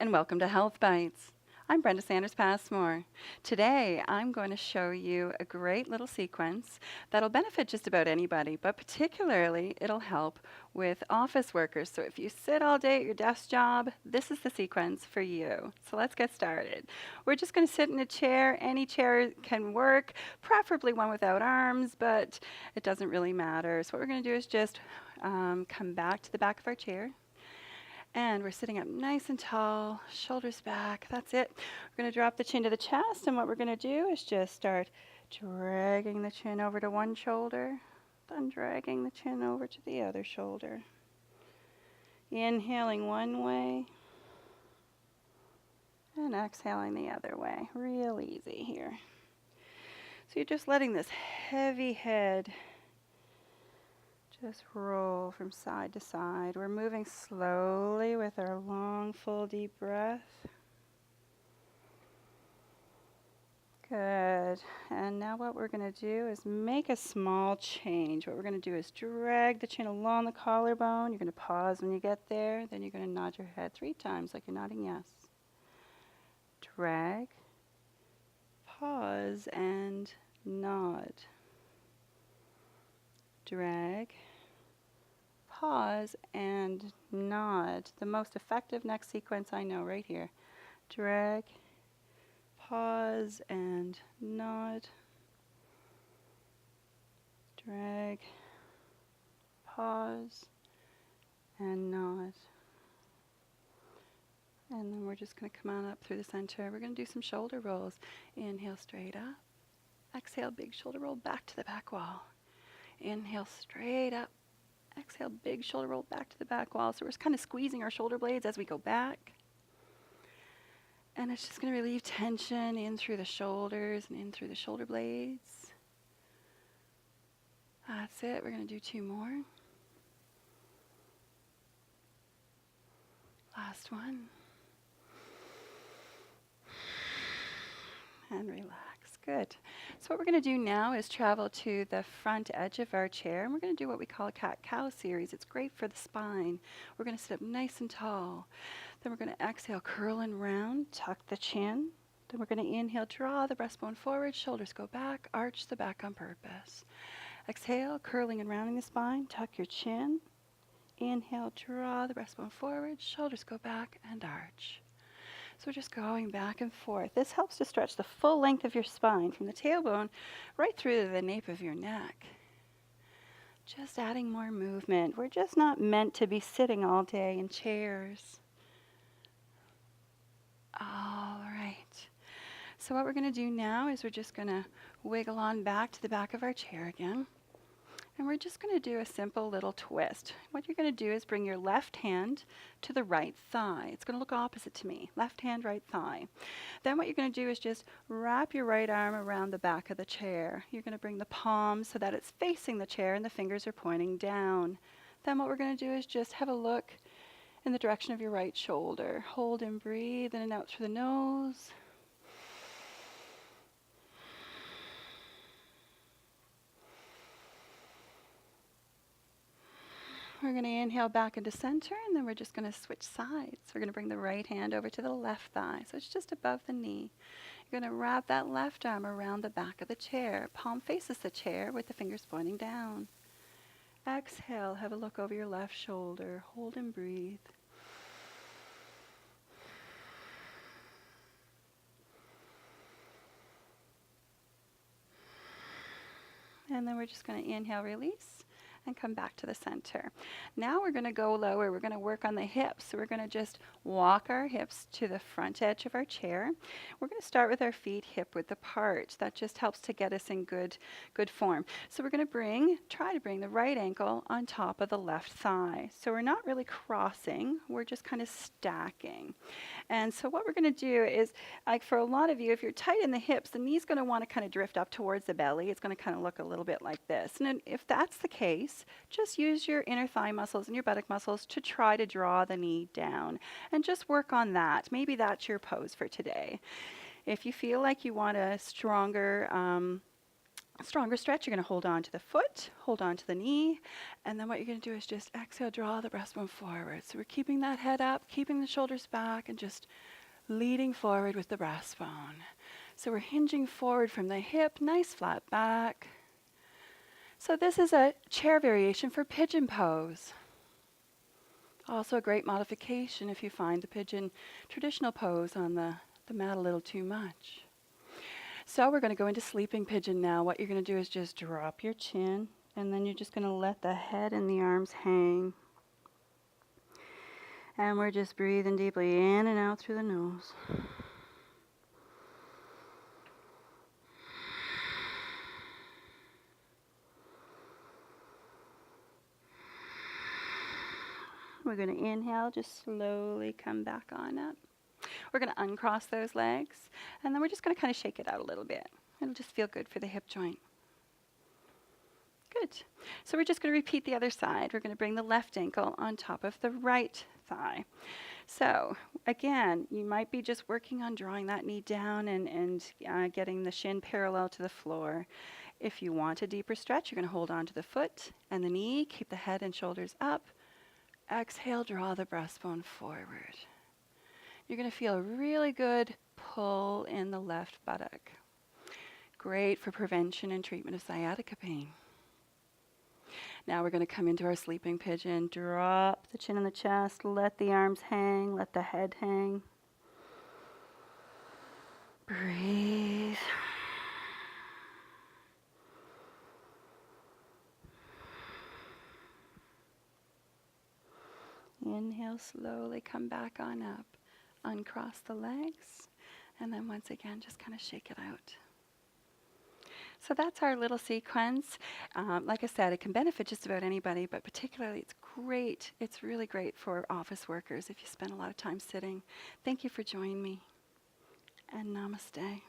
and welcome to Health Bites. I'm Brenda Sanders Passmore. Today, I'm going to show you a great little sequence that'll benefit just about anybody, but particularly it'll help with office workers. So if you sit all day at your desk job, this is the sequence for you. So let's get started. We're just going to sit in a chair. Any chair can work, preferably one without arms, but it doesn't really matter. So what we're going to do is just come back to the back of our chair. And we're sitting up nice and tall, shoulders back. That's it. We're going to drop the chin to the chest. And what we're going to do is just start dragging the chin over to one shoulder, then dragging the chin over to the other shoulder. Inhaling one way and exhaling the other way. Real easy here. So you're just letting this heavy head just roll from side to side. We're moving slowly with our long, full, deep breath. Good. And now what we're going to do is make a small change. What we're going to do is drag the chin along the collarbone. You're going to pause when you get there. Then you're going to nod your head 3 times like you're nodding yes. Drag, pause, and nod. Drag, pause, and nod. The most effective neck sequence I know right here. Drag, pause, and nod. Drag, pause, and nod. And then we're just going to come on up through the center. We're going to do some shoulder rolls. Inhale straight up. Exhale, big shoulder roll back to the back wall. Inhale straight up. Exhale, big shoulder roll back to the back wall. So we're just kind of squeezing our shoulder blades as we go back. And it's just going to relieve tension in through the shoulders and in through the shoulder blades. That's it. We're going to do 2 more. Last one. And relax. Good. So what we're going to do now is travel to the front edge of our chair, and we're going to do what we call a cat-cow series. It's great for the spine. We're going to sit up nice and tall. Then we're going to exhale, curl and round, tuck the chin. Then we're going to inhale, draw the breastbone forward, shoulders go back, arch the back on purpose. Exhale, curling and rounding the spine, tuck your chin. Inhale, draw the breastbone forward, shoulders go back, and arch. So we're just going back and forth. This helps to stretch the full length of your spine from the tailbone right through to the nape of your neck. Just adding more movement. We're just not meant to be sitting all day in chairs. All right. So what we're going to do now is we're just going to wiggle on back to the back of our chair again. And we're just going to do a simple little twist. What you're going to do is bring your left hand to the right thigh. It's going to look opposite to me. Left hand, right thigh. Then what you're going to do is just wrap your right arm around the back of the chair. You're going to bring the palm so that it's facing the chair and the fingers are pointing down. Then what we're going to do is just have a look in the direction of your right shoulder. Hold and breathe in and out through the nose. We're going to inhale back into center, and then we're just going to switch sides. We're going to bring the right hand over to the left thigh, so it's just above the knee. You're going to wrap that left arm around the back of the chair. Palm faces the chair with the fingers pointing down. Exhale, have a look over your left shoulder. Hold and breathe. And then we're just going to inhale, release, and come back to the center. Now we're going to go lower. We're going to work on the hips. So we're going to just walk our hips to the front edge of our chair. We're going to start with our feet hip width apart. That just helps to get us in good form. So we're going to try to bring the right ankle on top of the left thigh. So we're not really crossing. We're just kind of stacking. And so what we're going to do is, like for a lot of you, if you're tight in the hips, the knee's going to want to kind of drift up towards the belly. It's going to kind of look a little bit like this. And then if that's the case, just use your inner thigh muscles and your buttock muscles to try to draw the knee down and just work on that. Maybe that's your pose for today. If you feel like you want a stronger stronger stretch, you're going to hold on to the foot, hold on to the knee, and then what you're going to do is just exhale, draw the breastbone forward. So we're keeping that head up, keeping the shoulders back, and just leading forward with the breastbone. So we're hinging forward from the hip, nice flat back. So this is a chair variation for pigeon pose. Also a great modification if you find the pigeon traditional pose on the mat a little too much. So we're going to go into sleeping pigeon now. What you're going to do is just drop your chin, and then you're just going to let the head and the arms hang. And we're just breathing deeply in and out through the nose. We're going to inhale, just slowly come back on up. We're going to uncross those legs, and then we're just going to kind of shake it out a little bit. It'll just feel good for the hip joint. Good. So we're just going to repeat the other side. We're going to bring the left ankle on top of the right thigh. So again, you might be just working on drawing that knee down and getting the shin parallel to the floor. If you want a deeper stretch, you're going to hold on to the foot and the knee, keep the head and shoulders up. Exhale, draw the breastbone forward. You're going to feel a really good pull in the left buttock. Great for prevention and treatment of sciatica pain. Now we're going to come into our sleeping pigeon. Drop the chin in the chest, let the arms hang, let the head hang. Breathe. Inhale, slowly come back on up. Uncross the legs, and then once again, just kind of shake it out. So that's our little sequence. Like I said, it can benefit just about anybody, but particularly it's great. It's really great for office workers if you spend a lot of time sitting. Thank you for joining me, and namaste.